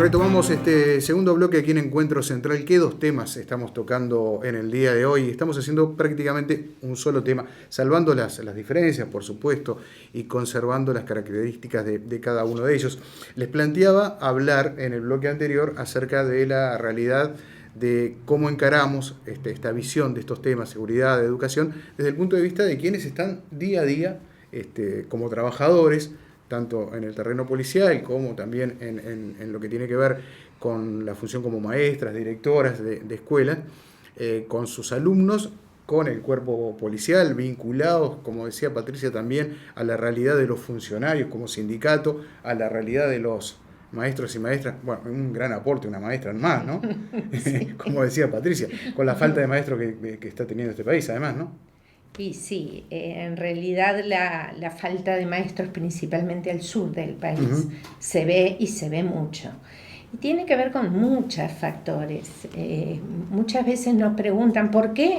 Retomamos este segundo bloque aquí en Encuentro Central. ¿Qué dos temas estamos tocando en el día de hoy? Estamos haciendo prácticamente un solo tema, salvando las diferencias, por supuesto, y conservando las características de cada uno de ellos. Les planteaba hablar en el bloque anterior acerca de la realidad de cómo encaramos esta visión de estos temas, seguridad, educación, desde el punto de vista de quienes están día a día como trabajadores, tanto en el terreno policial como también en lo que tiene que ver con la función como maestras, directoras de escuelas, con sus alumnos, con el cuerpo policial, vinculados, como decía Patricia, también a la realidad de los funcionarios como sindicato, a la realidad de los maestros y maestras. Bueno, un gran aporte, una maestra más, ¿no? Sí. Como decía Patricia, con la falta de maestros que está teniendo este país, además, ¿no? Y sí, en realidad la falta de maestros, principalmente al sur del país, se ve y se ve mucho. Y tiene que ver con muchos factores. Muchas veces nos preguntan ¿por qué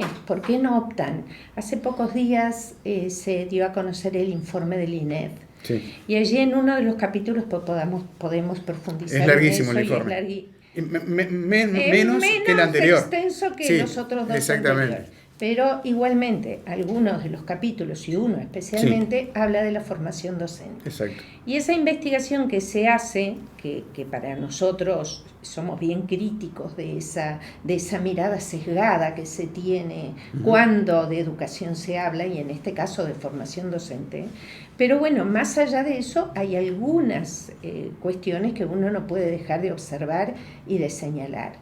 no optan? Hace pocos días se dio a conocer el informe del INED. Sí. Y allí en uno de los capítulos podemos profundizar. Es larguísimo el informe. Menos que el anterior. Extenso que los otros dos anteriores. Pero igualmente, algunos de los capítulos, y uno especialmente, habla de la formación docente. Exacto. Y esa investigación que se hace, que para nosotros somos bien críticos de esa mirada sesgada que se tiene cuando de educación se habla, y en este caso de formación docente. Pero bueno, más allá de eso, hay algunas cuestiones que uno no puede dejar de observar y de señalar.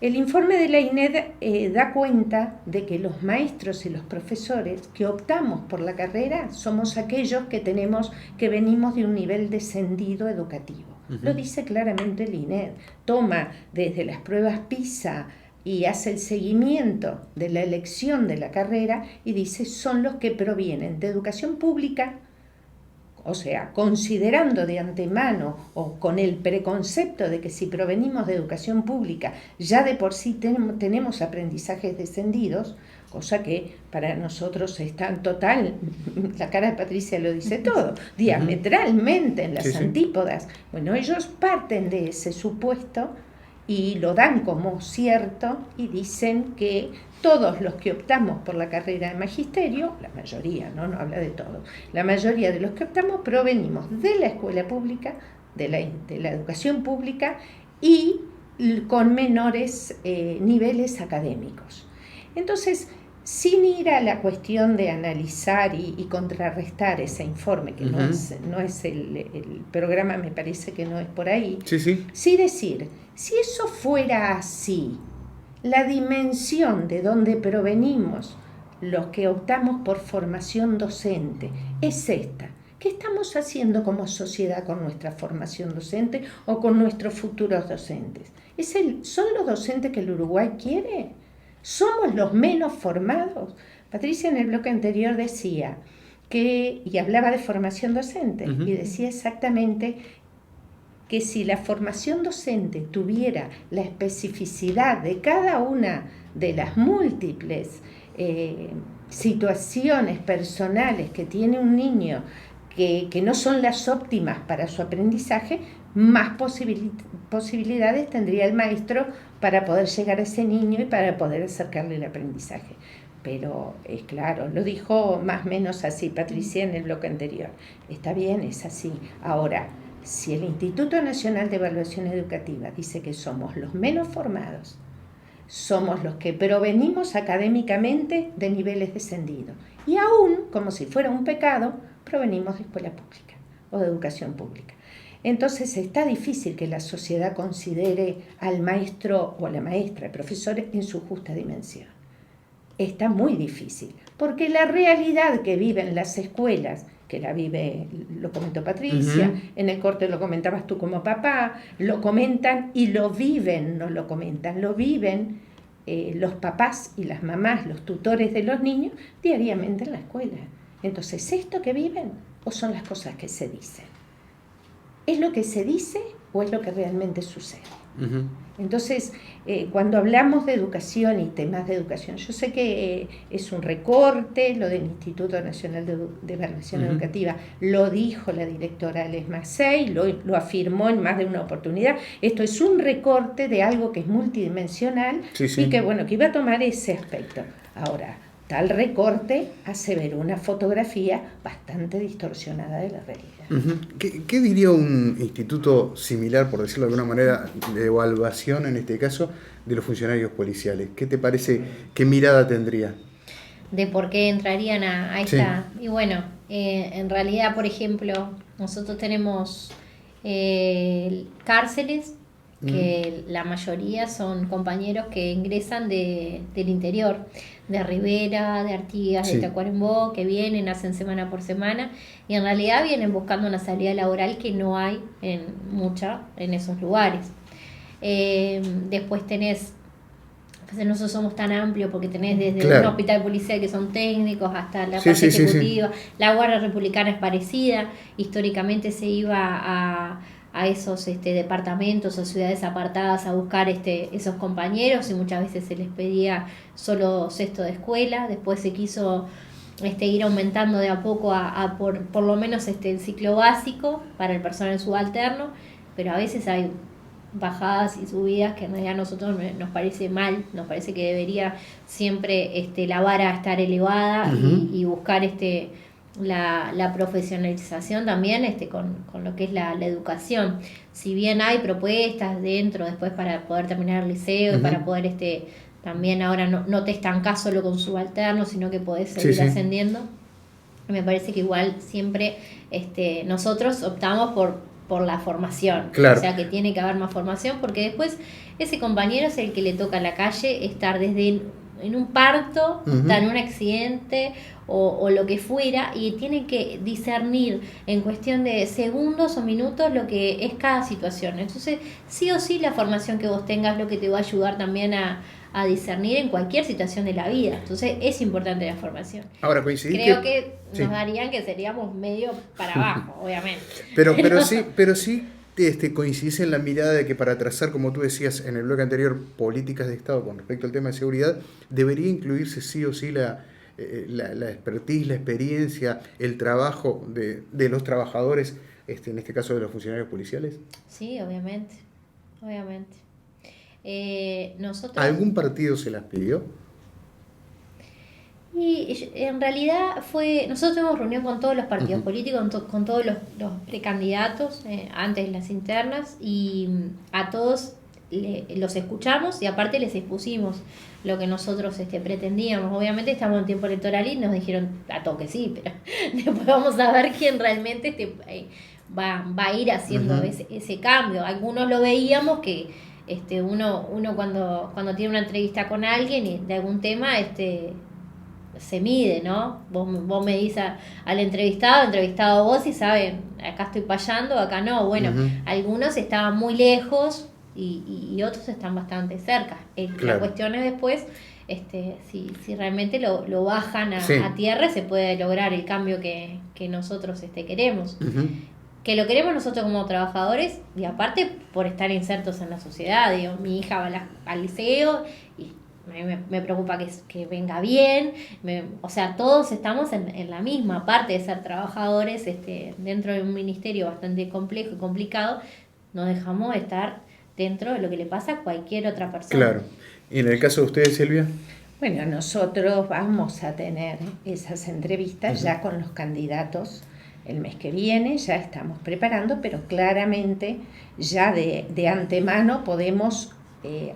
El informe de la INED da cuenta de que los maestros y los profesores que optamos por la carrera somos aquellos que venimos de un nivel descendido educativo. Lo dice claramente el INED. Toma desde las pruebas PISA y hace el seguimiento de la elección de la carrera y dice son los que provienen de educación pública. O sea, considerando de antemano o con el preconcepto de que si provenimos de educación pública ya de por sí tenemos aprendizajes descendidos, cosa que para nosotros es tan total, la cara de Patricia lo dice todo, diametralmente en las antípodas. Bueno, ellos parten de ese supuesto y lo dan como cierto y dicen que todos los que optamos por la carrera de magisterio, la mayoría, no habla de todos, la mayoría de los que optamos provenimos de la escuela pública, de la educación pública y con menores niveles académicos. Entonces, sin ir a la cuestión de analizar y contrarrestar ese informe, que no es el programa, me parece que no es por ahí, sí decir, si eso fuera así, la dimensión de donde provenimos los que optamos por formación docente es esta. ¿Qué estamos haciendo como sociedad con nuestra formación docente o con nuestros futuros docentes? ¿Son los docentes que el Uruguay quiere? ¿Somos los menos formados? Patricia en el bloque anterior decía y hablaba de formación docente, y decía exactamente que si la formación docente tuviera la especificidad de cada una de las múltiples situaciones personales que tiene un niño que no son las óptimas para su aprendizaje, más posibilidades tendría el maestro para poder llegar a ese niño y para poder acercarle el aprendizaje. Pero es claro, lo dijo más o menos así Patricia en el bloque anterior. Está bien, es así. Ahora, si el Instituto Nacional de Evaluación Educativa dice que somos los menos formados, somos los que provenimos académicamente de niveles descendidos, y aún, como si fuera un pecado, provenimos de escuela pública o de educación pública. Entonces está difícil que la sociedad considere al maestro o a la maestra, el profesor, en su justa dimensión. Está muy difícil, porque la realidad que viven las escuelas, que la vive, lo comentó Patricia, en el corte lo comentabas tú como papá, lo comentan y lo viven, no lo comentan, lo viven los papás y las mamás, los tutores de los niños, diariamente en la escuela. Entonces, ¿esto que viven o son las cosas que se dicen? ¿Es lo que se dice o es lo que realmente sucede? Entonces, cuando hablamos de educación y temas de educación, yo sé que es un recorte, lo del Instituto Nacional de Evaluación Educativa, lo dijo la directora Ales Massey, lo afirmó en más de una oportunidad. Esto es un recorte de algo que es multidimensional y que, bueno, que iba a tomar ese aspecto. Ahora, tal recorte hace ver una fotografía bastante distorsionada de la realidad. ¿Qué diría un instituto similar, por decirlo de alguna manera, de evaluación en este caso, de los funcionarios policiales? ¿Qué te parece, qué mirada tendría? De por qué entrarían a esta... Sí. Y bueno, en realidad, por ejemplo, nosotros tenemos cárceles que la mayoría son compañeros que ingresan del interior, de Rivera, de Artigas, de Tacuarembó, que vienen, hacen semana por semana, y en realidad vienen buscando una salida laboral que no hay en esos lugares. Después tenés, pues nosotros somos tan amplios porque tenés desde un hospital policial que son técnicos hasta la parte ejecutiva. La Guardia Republicana es parecida, históricamente se iba a esos departamentos o ciudades apartadas a buscar esos compañeros, y muchas veces se les pedía solo sexto de escuela. Después se quiso ir aumentando de a poco a por lo menos el ciclo básico para el personal subalterno, pero a veces hay bajadas y subidas que en realidad a nosotros nos parece mal, nos parece que debería siempre la vara estar elevada y buscar la profesionalización también con lo que es la educación. Si bien hay propuestas dentro después para poder terminar el liceo y para poder también ahora no te estancás solo con subalterno, sino que podés seguir ascendiendo, me parece que igual siempre nosotros optamos por la formación, o sea que tiene que haber más formación, porque después ese compañero es el que le toca a la calle estar desde en un parto, en un accidente o lo que fuera, y tiene que discernir en cuestión de segundos o minutos lo que es cada situación. Entonces, sí o sí la formación que vos tengas lo que te va a ayudar también a discernir en cualquier situación de la vida. Entonces, es importante la formación. Ahora, coincidís Creo que nos darían que seríamos medio para abajo, obviamente. Pero sí coincidís en la mirada de que para trazar, como tú decías en el bloque anterior, políticas de Estado con respecto al tema de seguridad, debería incluirse sí o sí la expertise, la experiencia, el trabajo de los trabajadores, en este caso de los funcionarios policiales. Sí, obviamente. Nosotros... ¿Algún partido se las pidió? Y en realidad nosotros tuvimos reunión con todos los partidos políticos, con todos los precandidatos antes de las internas, y a todos los escuchamos y aparte les expusimos lo que nosotros pretendíamos. Obviamente estamos en tiempo electoral y nos dijeron a toque sí, pero después vamos a ver quién realmente va a ir haciendo ese cambio. Algunos lo veíamos que uno cuando tiene una entrevista con alguien y de algún tema se mide, ¿no? Vos me dices al entrevistado vos, y saben, acá estoy payando, acá no. Bueno, algunos estaban muy lejos y otros están bastante cerca. La cuestión es después, si realmente lo bajan a tierra, se puede lograr el cambio que nosotros queremos. Que lo queremos nosotros como trabajadores, y aparte por estar insertos en la sociedad. Digo, mi hija va al liceo y me preocupa que venga bien, o sea, todos estamos en la misma parte de ser trabajadores dentro de un ministerio bastante complejo y complicado. No dejamos de estar dentro de lo que le pasa a cualquier otra persona. Claro. ¿Y en el caso de ustedes, Silvia? Bueno, nosotros vamos a tener esas entrevistas ya con los candidatos el mes que viene, ya estamos preparando, pero claramente ya de antemano podemos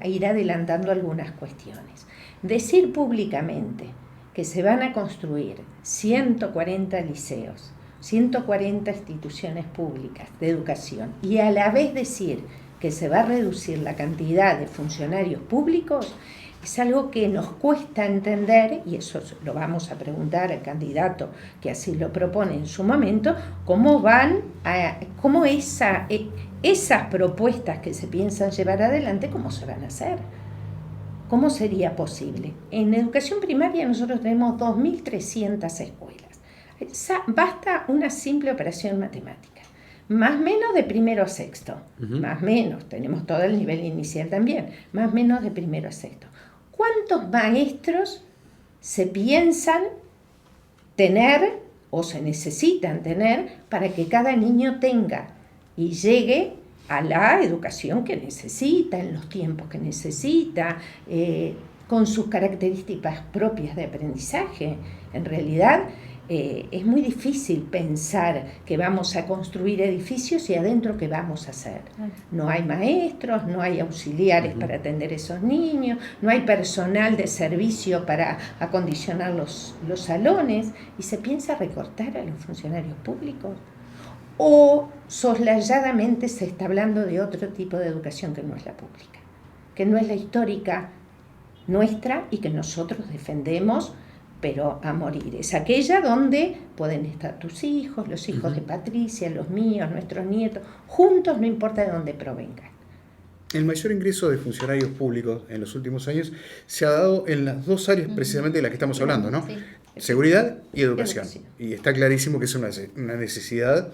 ir adelantando algunas cuestiones. Decir públicamente que se van a construir 140 liceos, 140 instituciones públicas de educación, y a la vez decir que se va a reducir la cantidad de funcionarios públicos, es algo que nos cuesta entender, y eso lo vamos a preguntar al candidato que así lo propone en su momento, cómo esas propuestas que se piensan llevar adelante, cómo se van a hacer. ¿Cómo sería posible? En educación primaria nosotros tenemos 2.300 escuelas. Basta una simple operación matemática. más o menos de primero a sexto, más o menos, tenemos todo el nivel inicial también, más o menos de primero a sexto. ¿Cuántos maestros se piensan tener o se necesitan tener para que cada niño tenga y llegue a la educación que necesita, en los tiempos que necesita, con sus características propias de aprendizaje? En realidad es muy difícil pensar que vamos a construir edificios y adentro qué vamos a hacer. No hay maestros, no hay auxiliares para atender a esos niños, no hay personal de servicio para acondicionar los salones, y se piensa recortar a los funcionarios públicos. O soslayadamente se está hablando de otro tipo de educación que no es la pública, que no es la histórica nuestra y que nosotros defendemos, pero a morir. Es aquella donde pueden estar tus hijos, los hijos de Patricia, los míos, nuestros nietos, juntos, no importa de dónde provengan. El mayor ingreso de funcionarios públicos en los últimos años se ha dado en las dos áreas precisamente de las que estamos hablando, ¿no? Sí. Seguridad y educación. Y está clarísimo que es una necesidad,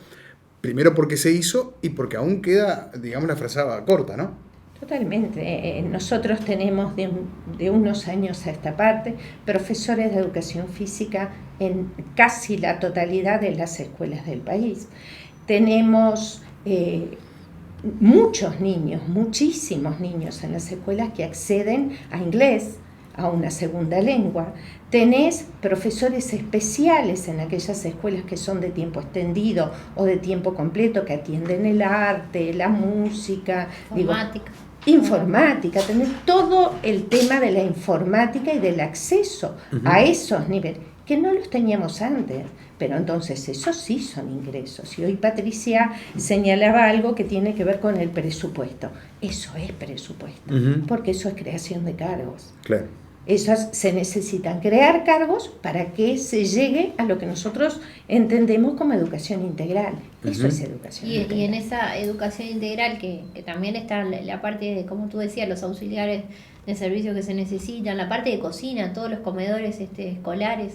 primero porque se hizo y porque aún queda, digamos, la frazada corta, ¿no? Totalmente. Nosotros tenemos de unos años a esta parte profesores de educación física en casi la totalidad de las escuelas del país. Tenemos muchos niños, muchísimos niños en las escuelas que acceden a inglés, a una segunda lengua. Tenés profesores especiales en aquellas escuelas que son de tiempo extendido o de tiempo completo, que atienden el arte, la música, informática, tenés todo el tema de la informática y del acceso a esos niveles, que no los teníamos antes, pero entonces esos sí son ingresos. Y hoy Patricia señalaba algo que tiene que ver con el presupuesto. Eso es presupuesto, porque eso es creación de cargos. Claro. Se necesitan crear cargos para que se llegue a lo que nosotros entendemos como educación integral. Eso es educación integral. Y en esa educación integral que también está la parte de, como tú decías, los auxiliares de servicio que se necesitan, la parte de cocina, todos los comedores escolares,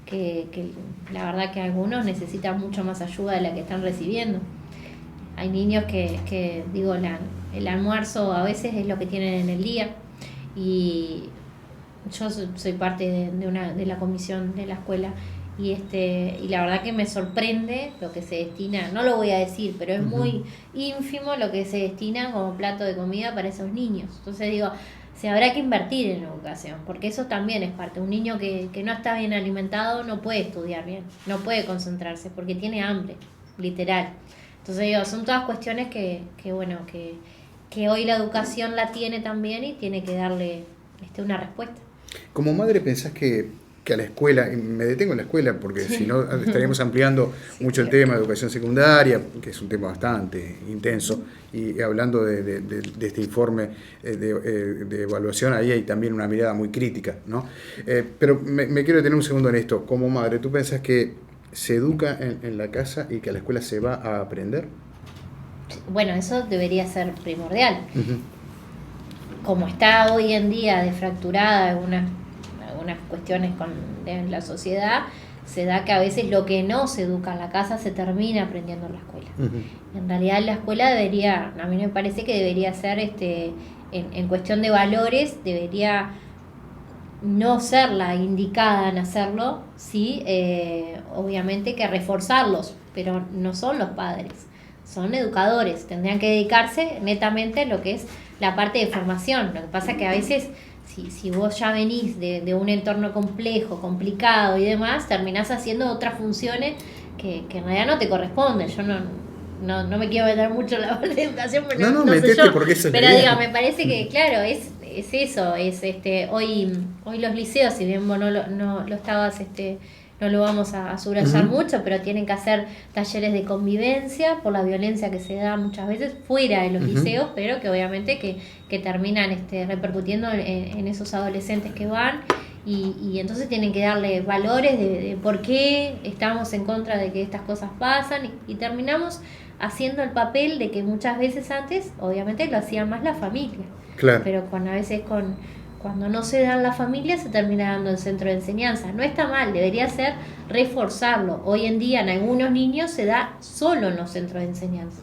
que la verdad que algunos necesitan mucho más ayuda de la que están recibiendo. Hay niños que digo, el almuerzo a veces es lo que tienen en el día, y yo soy parte de la comisión de la escuela, y la verdad que me sorprende lo que se destina, no lo voy a decir, pero es muy ínfimo lo que se destina como plato de comida para esos niños. Entonces digo, se habrá que invertir en educación, porque eso también es parte. Un niño que no está bien alimentado no puede estudiar bien, no puede concentrarse porque tiene hambre, literal. Entonces digo, son todas cuestiones que hoy la educación la tiene también y tiene que darle una respuesta. Como madre, ¿pensás que a la escuela, y me detengo en la escuela porque si no estaríamos ampliando mucho el tema de educación secundaria, que es un tema bastante intenso, y hablando de este informe de evaluación, ahí hay también una mirada muy crítica, ¿no? Pero me quiero detener un segundo en esto. Como madre, ¿tú pensás que se educa en la casa y que a la escuela se va a aprender? Bueno, eso debería ser primordial. Como está hoy en día desfracturada algunas cuestiones de la sociedad, se da que a veces lo que no se educa en la casa se termina aprendiendo en la escuela. En realidad la escuela debería, a mí me parece que debería ser, en cuestión de valores, debería no ser la indicada en hacerlo, sí, obviamente que reforzarlos, pero no son los padres, son educadores, tendrían que dedicarse netamente a lo que es la parte de formación. Lo que pasa es que a veces, si vos ya venís de un entorno complejo, complicado y demás, terminás haciendo otras funciones que en realidad no te corresponden. Yo no me quiero meter mucho en la parte de educación, porque no sé yo, pero digo, me parece que claro, es eso, es hoy los liceos, si bien vos no lo estabas no lo vamos a subrayar mucho, pero tienen que hacer talleres de convivencia por la violencia que se da muchas veces fuera de los liceos, pero que obviamente que terminan repercutiendo en esos adolescentes que van, y entonces tienen que darle valores de por qué estamos en contra de que estas cosas pasan, y terminamos haciendo el papel de que muchas veces antes, obviamente lo hacían más la familia, claro, pero a veces con Cuando no se da en la familia, se termina dando en centro de enseñanza. No está mal, debería ser reforzarlo. Hoy en día en algunos niños se da solo en los centros de enseñanza.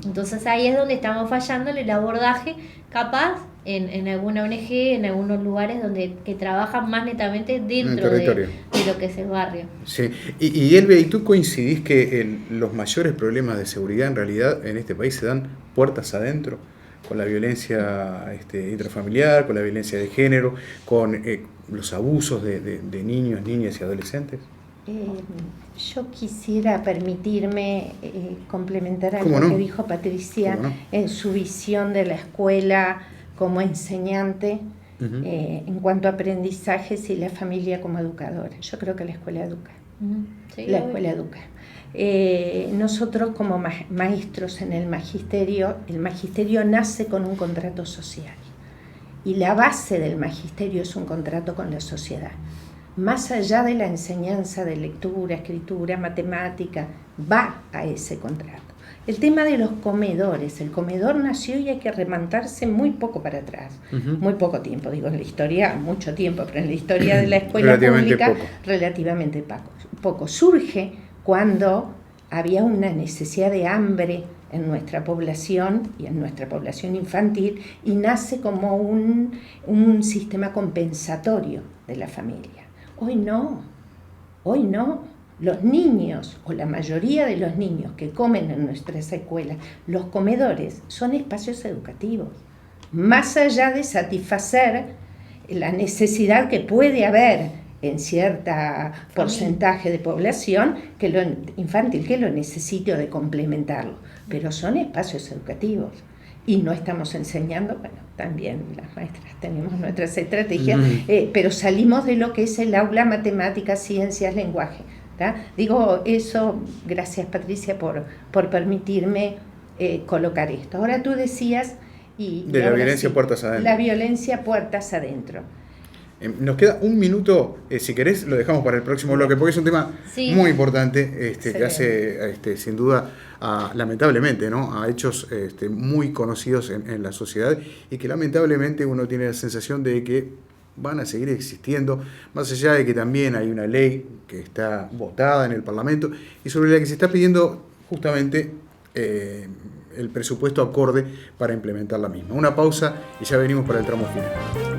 Entonces ahí es donde estamos fallando en el abordaje, capaz en alguna ONG, en algunos lugares donde que trabajan más netamente dentro de lo que es el barrio. Sí. Y Elvia, ¿y tú coincidís que los mayores problemas de seguridad en realidad en este país se dan puertas adentro? Con la violencia intrafamiliar, con la violencia de género, con los abusos de niños, niñas y adolescentes. Yo quisiera permitirme complementar algo que dijo Patricia en su visión de la escuela como enseñante en cuanto a aprendizajes y la familia como educadora. Yo creo que la escuela educa. Sí, la escuela educa. Nosotros como maestros en el magisterio nace con un contrato social y la base del magisterio es un contrato con la sociedad. Más allá de la enseñanza de lectura, escritura, matemática, va a ese contrato. El tema de los comedores, el comedor nació y hay que remontarse muy poco para atrás, muy poco tiempo, digo en la historia, mucho tiempo, pero en la historia de la escuela pública, relativamente poco. Surge cuando había una necesidad de hambre en nuestra población y en nuestra población infantil y nace como un sistema compensatorio de la familia. Hoy no. Los niños, o la mayoría de los niños que comen en nuestras escuelas, los comedores son espacios educativos. Más allá de satisfacer la necesidad que puede haber en cierto porcentaje de población infantil que lo necesite o de complementarlo, pero son espacios educativos y no estamos enseñando, bueno, también las maestras tenemos nuestras estrategias, pero salimos de lo que es el aula, matemáticas, ciencias, lenguaje. Digo eso, gracias Patricia por permitirme colocar esto. Ahora tú decías... de la violencia puertas adentro. La violencia puertas adentro. Nos queda un minuto, si querés lo dejamos para el próximo bloque, porque es un tema muy importante que hace sin duda, lamentablemente, ¿no? A hechos muy conocidos en la sociedad y que lamentablemente uno tiene la sensación de que van a seguir existiendo, más allá de que también hay una ley que está votada en el Parlamento y sobre la que se está pidiendo justamente el presupuesto acorde para implementar la misma. Una pausa y ya venimos para el tramo final.